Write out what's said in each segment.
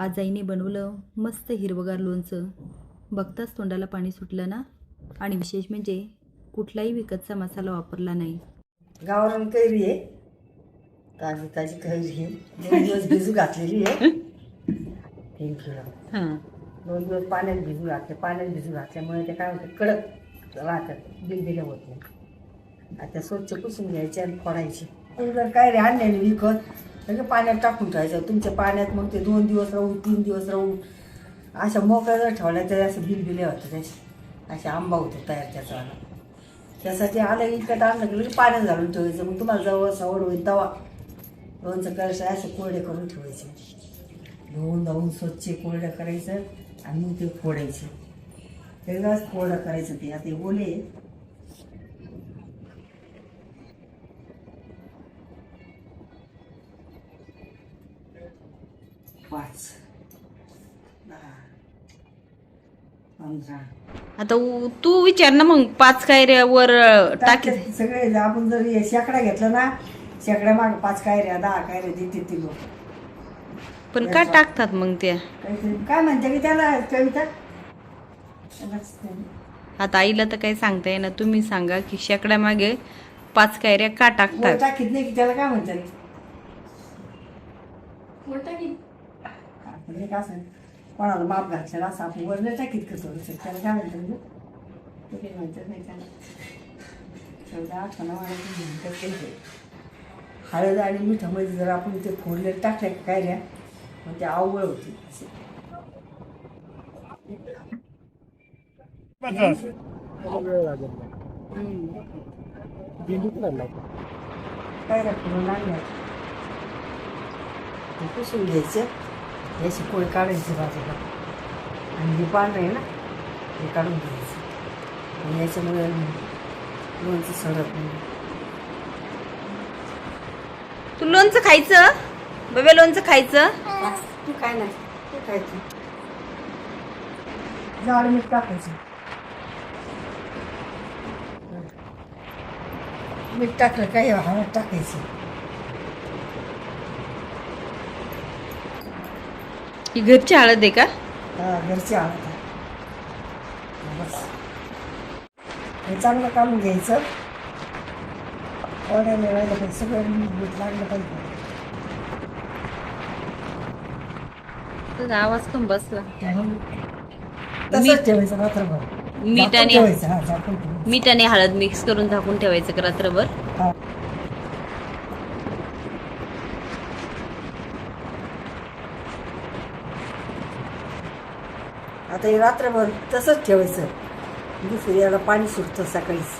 आज आईने बनवलं मस्त हिरवगार लोणचं. बघताच तोंडाला पाणी सुटलं ना. आणि विशेष म्हणजे कुठलाही विकतचा मसाला वापरला नाही. गावरान कैरी आहे, ताजी ताजी कैरी आहे. 2 दिवस भिजू घातलेली आहे. 3 किलो हां 2 दिवस पाण्यात भिजू घातले. पाण्यात भिजू घातल्यामुळे ते काय होतं, कडक राहतात, बिलबिल्या होत नाही. आता स्वच्छ पुसून घ्यायचे आणि फोडायचे. तुम्ही जर कैरी आणलेली विकत तर पाण्यात टाकून ठेवायचं. तुमच्या पाण्यात मग ते 2 दिवस राहू, 3 दिवस राहू, अशा मोकळ्या जर ठेवल्या तरी असं बिलबिल्या होतं, त्याचे असे आंबा होतो तयार त्याचा. त्यासाठी आलं विकत आणलं की पाण्यात घालून ठेवायचं. मग तुम्हाला जवळ सवड होईल तवा लोणचं करायचं. असे कोरडे करून ठेवायचे. धुवून धावून स्वच्छ कोरडं करायचं आणि मग ते फोडायचे. वेगळंच कोरडं करायचं. ते आता ओले 5 10 15 आता तू विचार ना मग 5 कैऱ्यावर टाकी. सगळे आपण जर शेकडा घेतला ना, शेकड्या माग 5 कैऱ्या 10 कैऱ्या देते ती लोक. पण का टाकतात मग त्या? काय म्हणते की त्याला कविता. आता आईला तर काही सांगता येईना. तुम्ही सांगा की शेकड्या मागे 5 कैऱ्या का टाकतात? टाकीत नाही की त्याला काय म्हणतात. म्हणजे काय असं कोणाला माप घातलेला असं आपण वर नाही टाकीत का थोडंसं, त्याला काय म्हणतात. ते म्हणतात नाही त्याला. शेवटा आठवणा हळद आणि मिठामध्ये जर आपण ते फोडले टाकले कैऱ्या मग ते आवळ होती. कैऱ्या फोडून आणल्या पुसून घ्यायचे. याची पोळी काढायची बाजूला आणि हे पांढरं आहे ना हे काढून घ्यायचं. आणि याच्यामुळे लोणचं सडत नाही. तू लोणचं खायचं बबे? लोणचं खायचं? तू काय नाही तू खायचं. जाड मीठ टाकायचं. मीठ टाकलं काय हळद टाकायची. ही घरची हळद आहे का? घरची हळद आहे. बस हे चांगलं काढून घ्यायचं. ऑर्डर मिळायला पाहिजे, सगळं मीठ लागलं पाहिजे. तुझा आवाज कम बसला. तसंच ठेवायचं रात्रभर. मीठ आणि ठेवायचं. हा झाकून ठेवायचं. मीठ आणि हळद मिक्स करून झाकून ठेवायचं का रात्रभर? हा. आता हे रात्रभर तसंच ठेवायचं. दुसऱ्या याला पाणी सुटतं सकाळीच.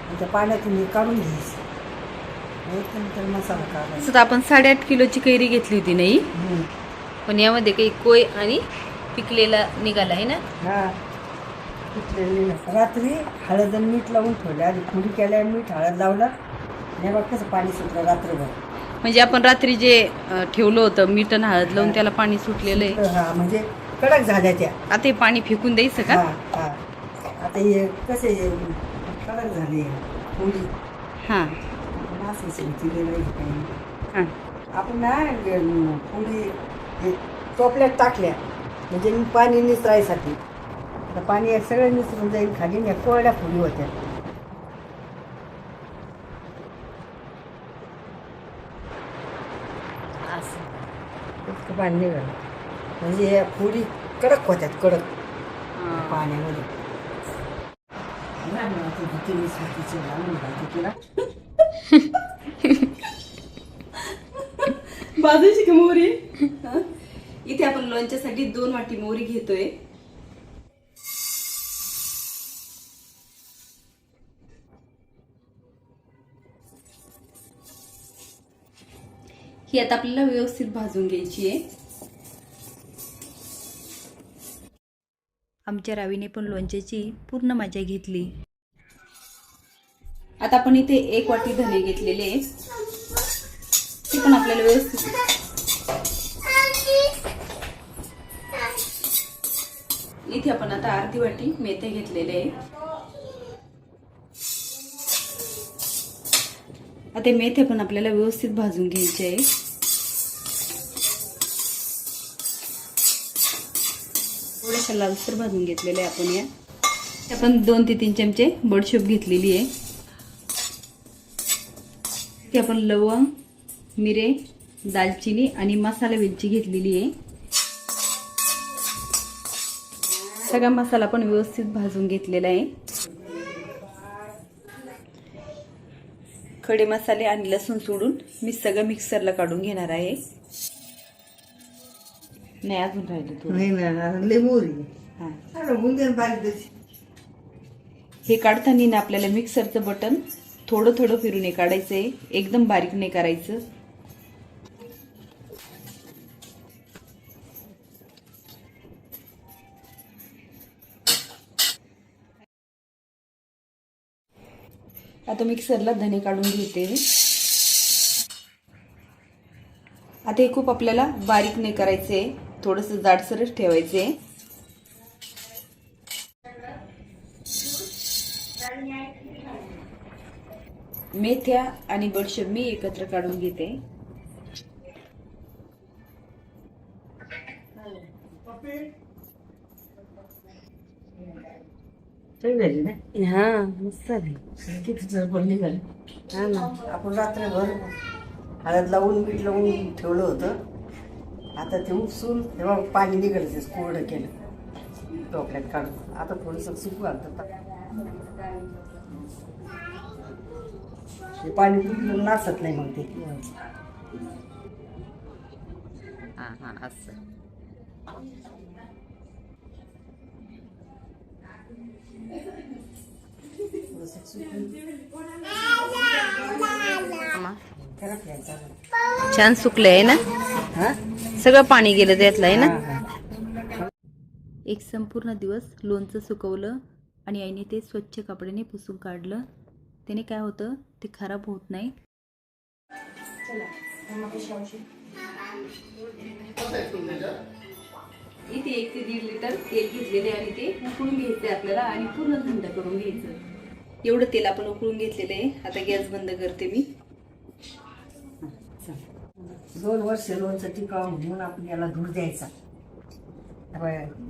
आणि त्या पाण्यातून हे काढून घ्यायचं. नंतर मसाला काढायचा. तसं आपण 8.5 किलोची कैरी घेतली होती नाही, पण यामध्ये काही कोय आणि पिकलेला निघाला आहे ना. हा पिकलेली रात्री हळद आणि मीठ लावून ठेवलं. आधी खुडी केल्या, मीठ हळद लावलं आणि मग कसं पाणी सुटलं रात्रभर. म्हणजे आपण रात्री जे ठेवलं होतं मीठ आणि हळद लावून त्याला पाणी सुटलेलं आहे. हा म्हणजे कडक झाल्या त्या. आता हे पाणी फेकून द्यायचं का? हा हा. आता हे कसे कडक झाले पोळी. हां हां. आपण ना पोळी हे टोपल्यात टाकल्या म्हणजे पाणी निसरायसाठी. आता पाणी सगळं निसरून जाईल खाली. या कोरड्या पोळी होत्या. असं पाणी निघालं म्हणजे या पोळी कडक होत्यात. कडक पाण्यामध्ये. बाजूची का मोहरी? इथे आपण लोणच्यासाठी 2 वाटी मोहरी घेतोय. ही आता आपल्याला व्यवस्थित भाजून घ्यायची आहे. आमच्या रावीने पण लोणच्याची पूर्ण मजा घेतली. आता आपण इथे 1 वाटी धने घेतलेले, ते पण आपल्याला व्यवस्थित. इथे आपण आता अर्धी वाटी मेथे घेतलेले आहे. आता मेथे पण आपल्याला व्यवस्थित भाजून घ्यायचे आहे. थोड्याशा लालसर भाजून घेतलेल्या आहे आपण या. आपण 2 ते 3 चमचे बडीशेप घेतलेली आहे. ते आपण लवंग, मिरे, दालचिनी आणि मसाला वेलची घेतलेली आहे. सगळा मसाला पण व्यवस्थित भाजून घेतलेला आहे. खडे मसाले आणि लसूण सोडून मी सगळं मिक्सरला काढून घेणार आहे. नाही अजून राहिलं नाही लिंबूरी हे काढताना ना आपल्याला मिक्सरचं बटन थोडं थोडं फिरून हे काढायचं आहे, एकदम बारीक नाही करायचं. आता मिक्सरला धने काढून घेते. आता हे खूप आपल्याला बारीक नाही करायचे, थोडंसं जाडसरच ठेवायचे. मेथ्या आणि बडीशेप मी एकत्र काढून घेते. हा मस्त किती निघाले. हा ना आपण रात्रभर हळद लावून मीठ लावून ठेवलं होतं. आता ते उपसून तेव्हा पाणी निघालं, कोरडं केलं टोपल्यात काढून. आता थोडंसं सुकू घालतं. ते पाणी तुटलं नाचत नाही मग ते. हा हा असं छान सुकले आहे ना. सगळं पाणी गेलं त्यातलं आहे ना. एक संपूर्ण दिवस लोणचं सुकवलं आणि आईने ते स्वच्छ कपड्याने पुसून काढलं. त्याने काय होतं, ते खराब होत नाही. इथे 1 ते 1.5 लिटर तेल घेतलेले आणि ते उकळून घ्यायचे आपल्याला आणि पूर्ण थंड करून घ्यायचं. एवढं तेल आपण उकळून घेतलेलं आहे. आता गॅस बंद करते मी. 2 वर्ष लोणचं टिकावं म्हणून आपण याला धूर द्यायचा.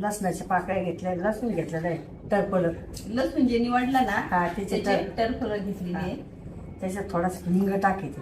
लसणाच्या पाकळ्या घेतल्या, लसूण घेतलेलं आहे, टरफलं. लसूण जे निवडला ना, हा त्याचे टरफलं घेतलेली आहे. त्याच्यात थोडासा हिंग टाकायचं.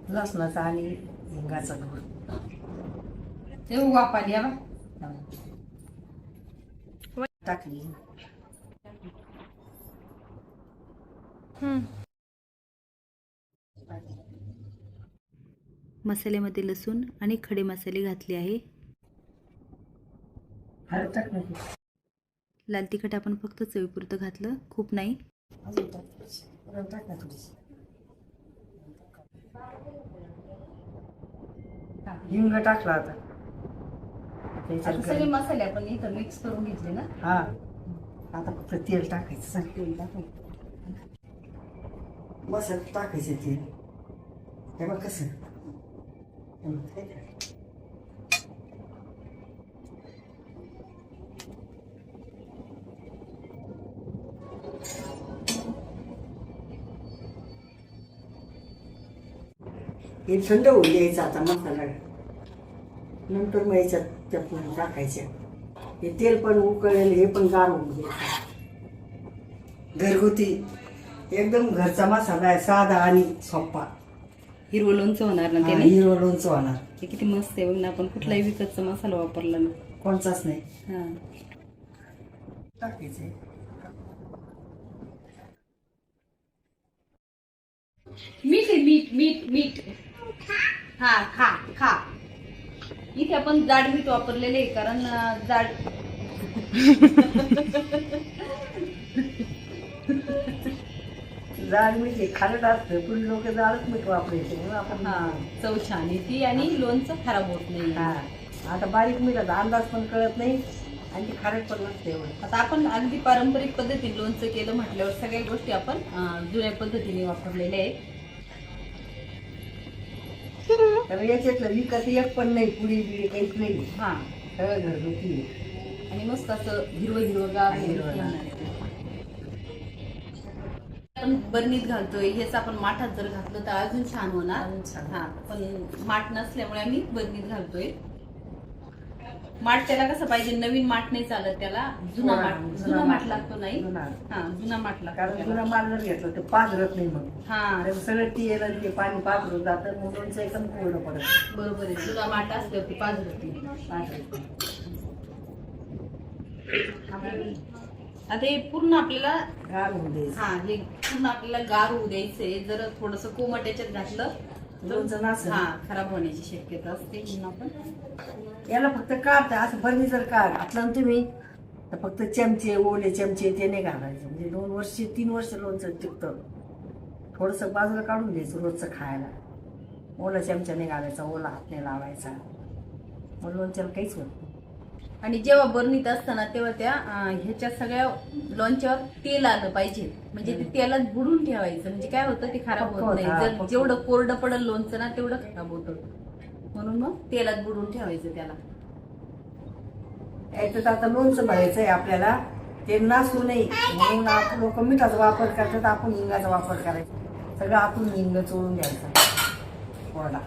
लसणाचा आणि हिंगाचा धूर ते वापाली टाकली. मसाल्यामध्ये लसूण आणि खडे मसाले घातले आहे. लाल तिखट आपण फक्त चवीपुरतं घातलं, खूप नाही. हिंग टाकला आता. सगळे मसाले आपण इथं मिक्स करून घेतले ना. हा आता फक्त तेल टाकायचं. तेल टाकायचं, बस टाकायचं तेल. हे बघ कसं हे थंड होऊ द्यायचं. आता मसाला नंतर मग याच्यात त्या पुढे टाकायच्या. हे तेल पण उकळलेलं, हे पण गार होऊ द्यायचं. घरगुती एकदम घरचा मसाला आहे, साधा आणि सोपा. हिरवं लोणचं होणार ना त्याने. हिरवं लोणचं होणार. हे किती मस्त आहे बघ ना. आपण कुठलाही विकतचा मसाला वापरला ना, कोणताच नाही. हा टाकायचे. मीठ आहे, मीठ मीठ मीठ. हा खा खा. इथे आपण जाड मीठ वापरलेले आहे, कारण जाड जाड मीठ हे खारट असतं, पण लोक जाडच मीठ वापरायचे म्हणून आपण. हा चव छान येते आणि लोणचं खराब होत नाही. हा आता बारीक मिठाचा अंदाज पण कळत नाही आणि ते खारट पण नसते एवढं. आता आपण अगदी पारंपरिक पद्धतीने लोणचं केलं म्हटल्यावर सगळ्या गोष्टी आपण जुन्या पद्धतीने वापरलेल्या आहेत. तर याच्यातलं विकत एक पण नाही, पुडी बिडी काहीच नाही. हा सगळं घरगुती आहे. आणि मस्त असं हिरवं हिरवं गार हिरवं. आपण बरणीत घालतोय हेच आपण माठात जर घातलं तर अजून छान होणार. अजून छान. हा, पण माठ नसल्यामुळे आम्ही बरणीत घालतोय. माठ त्याला कसं पाहिजे, नवीन माठ नाही चालत त्याला, जुना माठ लागतो. नाही हा, जुना माठ लागतो कारण जुना माल जर घेतलं ते पाजरत नाही मग. हा तर सगळं ती ते पाणी पाजरून जातं, मग लोणचं एकदम कोरडं पडत. बरोबर आहे, जुना माठ असल्यावरती पाजरत पाजरत. आता हे पूर्ण आपल्याला गार होऊ द्यायचं. हा, हे पूर्ण आपल्याला गार होऊ द्यायचंय. जर थोडस कोमट याच्यात घातलं लोणचं नासं. हा, खराब होण्याची शक्यता असते. म्हणून आपण याला फक्त काढता असं बरणी जर घातलं ना तुम्ही तर फक्त चमचे, ओले चमचे ते नाही घालायचे. म्हणजे 2 वर्ष 3 वर्ष लोणचं टिकतं. थोडंसं बाजूला काढून द्यायचं रोजचं खायला. ओला चमचा नाही घालायचा, ओला हात नाही लावायचा, मग लोणच्याला काहीच होत नाही. आणि जेव्हा बरणीत असताना तेव्हा त्या ह्याच्या सगळ्या लोणच्यावर तेल आलं पाहिजे. म्हणजे ते तेलात बुडून ठेवायचं. म्हणजे काय होतं, ते खराब होत नाही. जर जेवढं कोरडं पडलं लोणचं ना तेवढं खराब होतं. म्हणून मग तेलात बुडून ठेवायचं त्याला. याच्यात आता लोणचं भरायचं आहे आपल्याला, ते नासू नये म्हणून आपण लोक मिठाचा वापर करतात, आपण हिंगाचा वापर करायचा. सगळं आपण हिंग चोळून घ्यायचा कोरडा.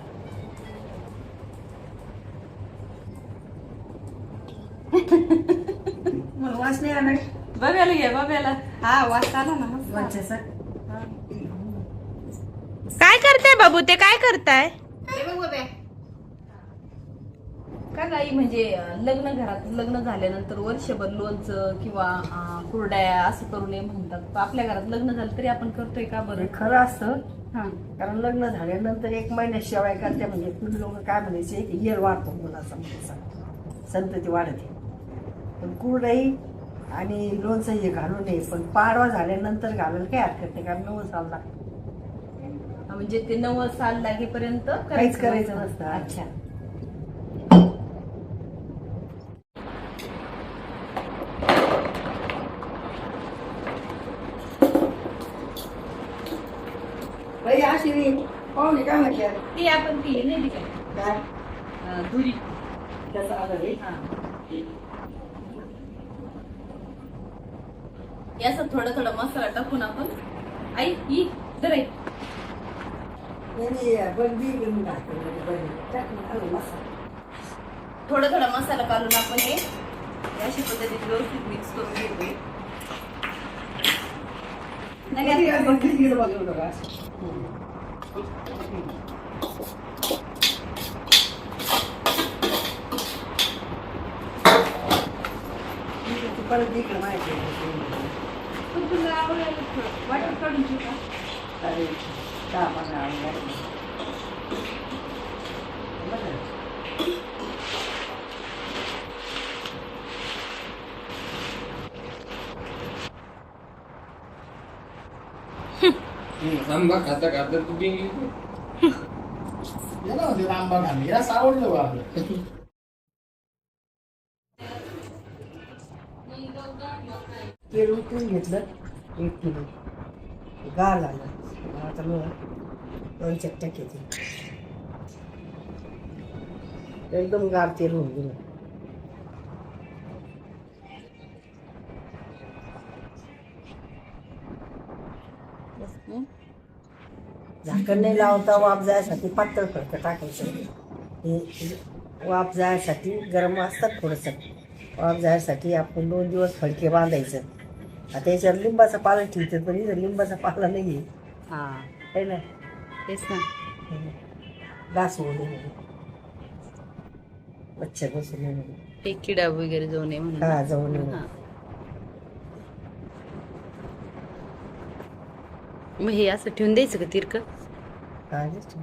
मला वास नाही आला बघायला घ्या, बघायला. हा, वास आला ना मस्त. लोणच्याचा. काय करताय बाबू, ते काय करताय? का गाई, म्हणजे लग्न झाल्यानंतर वर्षभर लोणचं किंवा कुरड्या असं करू नये म्हणतात. आपल्या घरात लग्न झालं तरी आपण करतोय का बरं? हे खरं असतं. हा, कारण लग्न झाल्यानंतर 1 महिन्यात शेवाय करते. म्हणजे तुम्ही लोक काय म्हणायचे की येल वाढतो मुलाचा, संतती वाढते. पण कुरडई आणि लोणचं हे घालू नये. पण पाडवा झाल्यानंतर घालायला काय हरकत नाही, कारण 9 साल लागतं. म्हणजे ते 9 साल लागेपर्यंत काहीच करायचं नसतं. अच्छा. बाई अशी पाहुणे काय म्हटल्या ती आपण ती नाही ती काय दुरी. त्याचा आधार आहे. हा, याचा थोडा थोडा मसाला टाकून आपण आई ही जर बंदी घेऊन टाकून थोडा थोडा मसाला घालून आपण हे अशा पद्धतीने व्यवस्थित मिक्स करून घेतोय. परत इकडे माहिती वाटत काढून घेऊ का? 10-15 आंबा खाता खाता तू गेली याला होते आंबा खाणे, यास आवडलं बा आपलं. तेल उतरून घेतलं 1 किलो, गार झालं. आता मग 2 चट्ट्या घेतली, एकदम गार तेल होऊन गेलं. झाकण नाही लावता वाफ जायसाठी पातळ फडकं टाकायचं. हे वाफ जायसाठी गरम असतात थोडंसं, वाफ जायसाठी आपण 2 दिवस फडके बांधायचं. आता याच्यावर लिंबाचा पाला ठेवतात, पण इथं लिंबाचा पाला नाही आहे. हा, आहे ना, तेच ना. डास होऊ नये, मच्छर बसू नये म्हणून. ते किडा वगैरे जाऊ नये म्हणून. हा, जाऊ नये म्हणून. हा. मग हे असं ठेवून द्यायचं का तिरकं? हा, तेच ठेव.